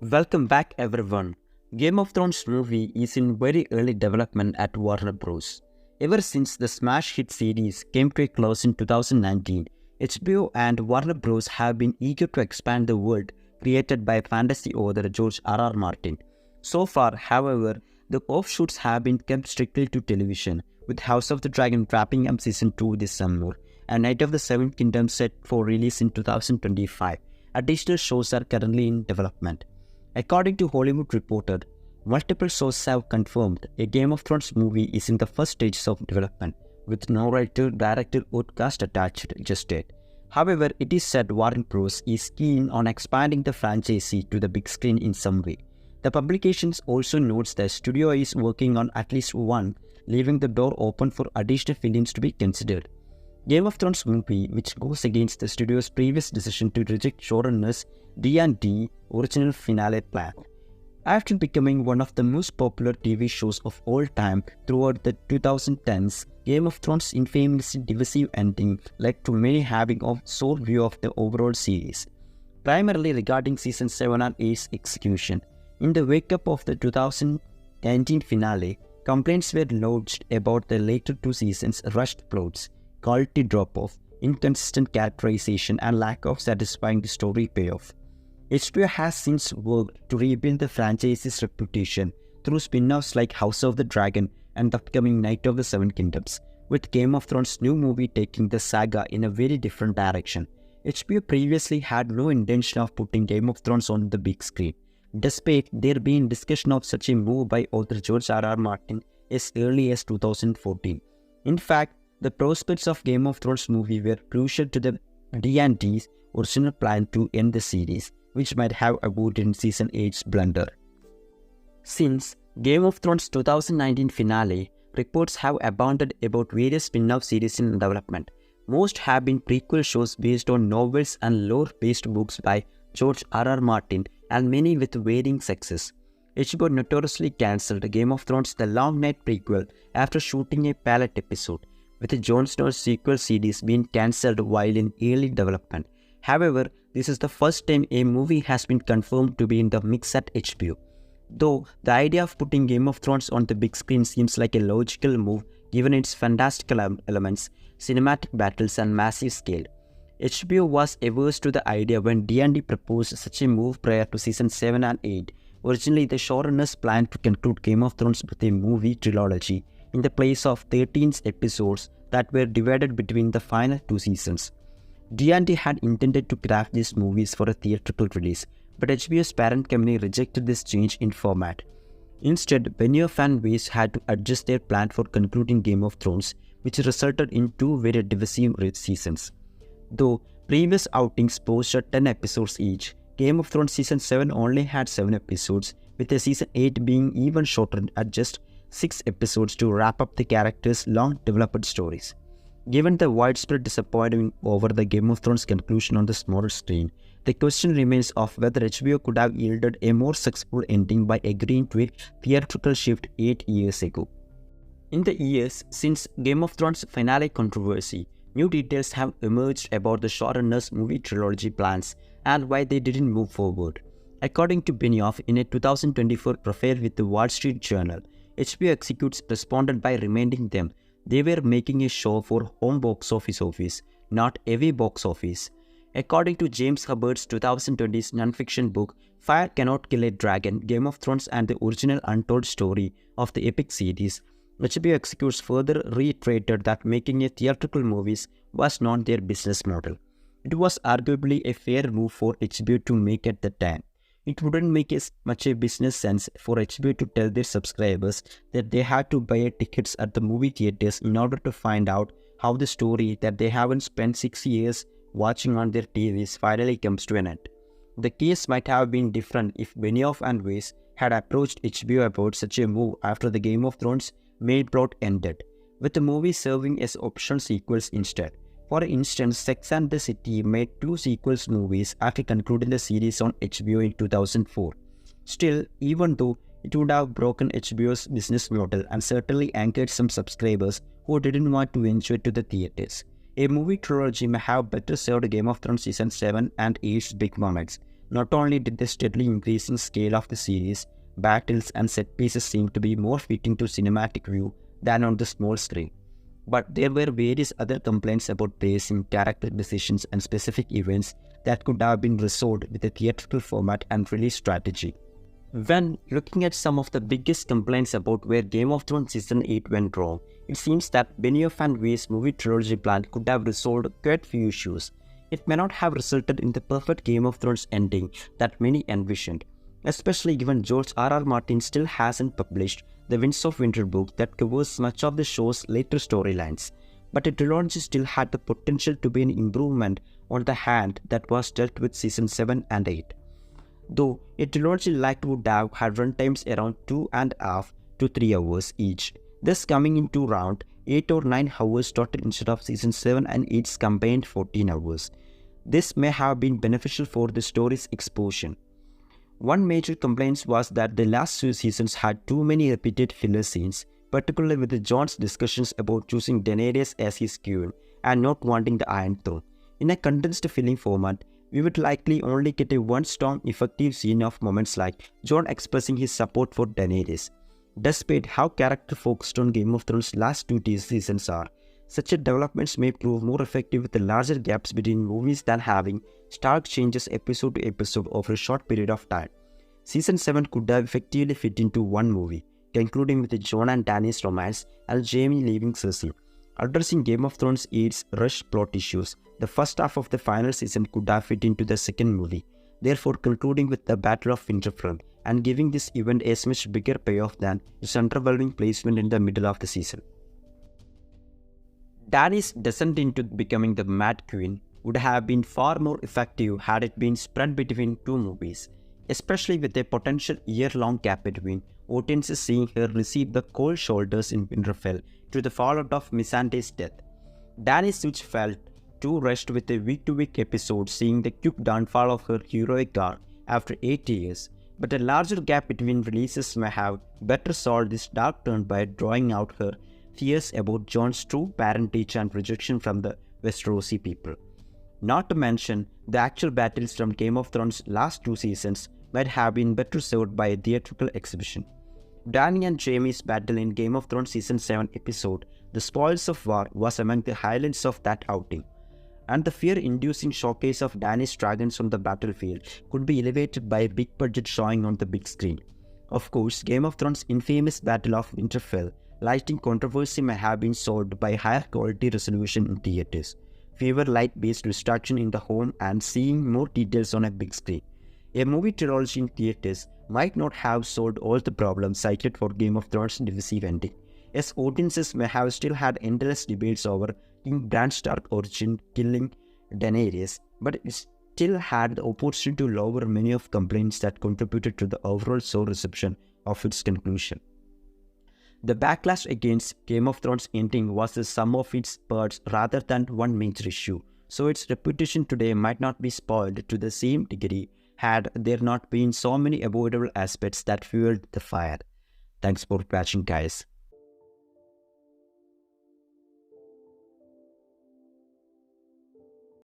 Welcome back everyone. Game of Thrones movie is in very early development at Warner Bros. Ever since the smash hit series came to a close in 2019, HBO and Warner Bros have been eager to expand the world created by fantasy author George R.R. Martin. So far, however, the offshoots have been kept strictly to television, with House of the Dragon wrapping up season 2 this summer and Night of the Seven Kingdoms set for release in 2025. Additional shows are currently in development. According to Hollywood Reporter, multiple sources have confirmed a Game of Thrones movie is in the first stages of development, with no writer, director, or cast attached just yet. However, it is said Warner Bros. Is keen on expanding the franchise to the big screen in some way. The publication also notes the studio is working on at least one, leaving the door open for additional films to be considered. Game of Thrones movie, which goes against the studio's previous decision to reject showrunner's D&D original finale plan. After becoming one of the most popular TV shows of all time throughout the 2010s, Game of Thrones' infamously divisive ending led to many having a sore view of the overall series, primarily regarding Season 7 and 8's execution. In the wake-up of the 2019 finale, complaints were lodged about the later two seasons' rushed plots, quality drop-off, inconsistent characterization, and lack of satisfying story payoff. HBO has since worked to rebuild the franchise's reputation through spin-offs like House of the Dragon and the upcoming Night of the Seven Kingdoms, with Game of Thrones' new movie taking the saga in a very different direction. HBO previously had no intention of putting Game of Thrones on the big screen, despite there being discussion of such a move by author George R.R. Martin as early as 2014. In fact, the prospects of Game of Thrones movie were crucial to the D&D's original plan to end the series, which might have aborted in Season 8's blunder. Since Game of Thrones 2019 finale, reports have abounded about various spin-off series in development. Most have been prequel shows based on novels and lore-based books by George R.R. Martin, and many with varying success. HBO notoriously cancelled Game of Thrones The Long Night prequel after shooting a pilot episode, with the Jon Snow sequel series being cancelled while in early development. However, this is the first time a movie has been confirmed to be in the mix at HBO. Though the idea of putting Game of Thrones on the big screen seems like a logical move given its fantastical elements, cinematic battles, and massive scale. HBO was averse to the idea when D&D proposed such a move prior to Season 7 and 8. Originally, the showrunners planned to conclude Game of Thrones with a movie trilogy in the place of 13 episodes that were divided between the final two seasons. D&D had intended to craft these movies for a theatrical release, but HBO's parent company rejected this change in format. Instead, many fan base had to adjust their plan for concluding Game of Thrones, which resulted in two very divisive seasons. Though previous outings posted 10 episodes each, Game of Thrones Season 7 only had 7 episodes, with the Season 8 being even shorter at just 6 episodes to wrap up the characters' long-developed stories. Given the widespread disappointment over the Game of Thrones conclusion on the small screen, the question remains of whether HBO could have yielded a more successful ending by agreeing to a theatrical shift 8 years ago. In the years since Game of Thrones finale controversy, new details have emerged about the showrunners' movie trilogy plans and why they didn't move forward. According to Benioff, in a 2024 profile with the Wall Street Journal, HBO executives responded by reminding them they were making a show for home box office, not away box office. According to James Hubbard's 2020 nonfiction book, Fire Cannot Kill a Dragon, Game of Thrones and the Original Untold Story of the Epic series, HBO executives further reiterated that making a theatrical movies was not their business model. It was arguably a fair move for HBO to make at the time. It wouldn't make as much a business sense for HBO to tell their subscribers that they had to buy tickets at the movie theaters in order to find out how the story that they haven't spent 6 years watching on their TVs finally comes to an end. The case might have been different if Benioff and Weiss had approached HBO about such a move after the Game of Thrones main plot ended, with the movie serving as optional sequels instead. For instance, Sex and the City made 2 sequels movies after concluding the series on HBO in 2004. Still, even though it would have broken HBO's business model and certainly angered some subscribers who didn't want to venture to the theaters, a movie trilogy may have better served Game of Thrones Season 7 and 8's big moments Not only did the steadily increasing scale of the series, battles and set pieces seemed to be more fitting to cinematic view than on the small screen. But there were various other complaints about pacing, character decisions, and specific events that could have been resolved with a theatrical format and release strategy. When looking at some of the biggest complaints about where Game of Thrones Season 8 went wrong, it seems that Benioff and Weiss' movie trilogy plan could have resolved quite few issues. It may not have resulted in the perfect Game of Thrones ending that many envisioned, especially given George R.R. Martin still hasn't published the Winds of Winter book that covers much of the show's later storylines. But a trilogy still had the potential to be an improvement on the hand that was dealt with Season 7 and 8. Though a trilogy like would have had runtimes around 2.5 to 3 hours each, thus coming into around 8 or 9 hours total instead of Season 7 and 8's combined 14 hours. This may have been beneficial for the story's exposition. One major complaint was that the last two seasons had too many repeated filler scenes, particularly with Jon's discussions about choosing Daenerys as his queen and not wanting the Iron Throne. In a condensed film format, we would likely only get a one-strong effective scene of moments like Jon expressing his support for Daenerys. Despite how character-focused on Game of Thrones' last two seasons are, such developments may prove more effective with the larger gaps between movies than having stark changes episode to episode over a short period of time. Season 7 could have effectively fit into one movie, concluding with Jon and Dany's romance and Jaime leaving Cersei. Addressing Game of Thrones' 8's rushed plot issues, the first half of the final season could have fit into the second movie, therefore concluding with the Battle of Winterfell and giving this event a much bigger payoff than its underwhelming placement in the middle of the season. Dany's descent into becoming the Mad Queen would have been far more effective had it been spread between two movies, especially with a potential year-long gap between audiences seeing her receive the cold shoulders in Winterfell to the fallout of Missandei's death. Dany's switch felt too rushed with a week-to-week episode seeing the quick downfall of her heroic arc after 8 years, but a larger gap between releases may have better solved this dark turn by drawing out her fears about Jon's true parentage and rejection from the Westerosi people. Not to mention, the actual battles from Game of Thrones' last two seasons might have been better served by a theatrical exhibition. Dany and Jaime's battle in Game of Thrones Season 7 episode The Spoils of War was among the highlights of that outing, and the fear-inducing showcase of Dany's dragons on the battlefield could be elevated by a big-budget showing on the big screen. Of course, Game of Thrones' infamous Battle of Winterfell lighting controversy may have been solved by higher quality resolution in theaters, fewer light-based distraction in the home, and seeing more details on a big screen. A movie trilogy in theaters might not have solved all the problems cited for Game of Thrones' divisive ending, as audiences may have still had endless debates over King Bran Stark's origin killing Daenerys, but it still had the opportunity to lower many of complaints that contributed to the overall sour reception of its conclusion. The backlash against Game of Thrones ending was the sum of its parts rather than one major issue, so its reputation today might not be spoiled to the same degree had there not been so many avoidable aspects that fueled the fire. Thanks for watching, guys.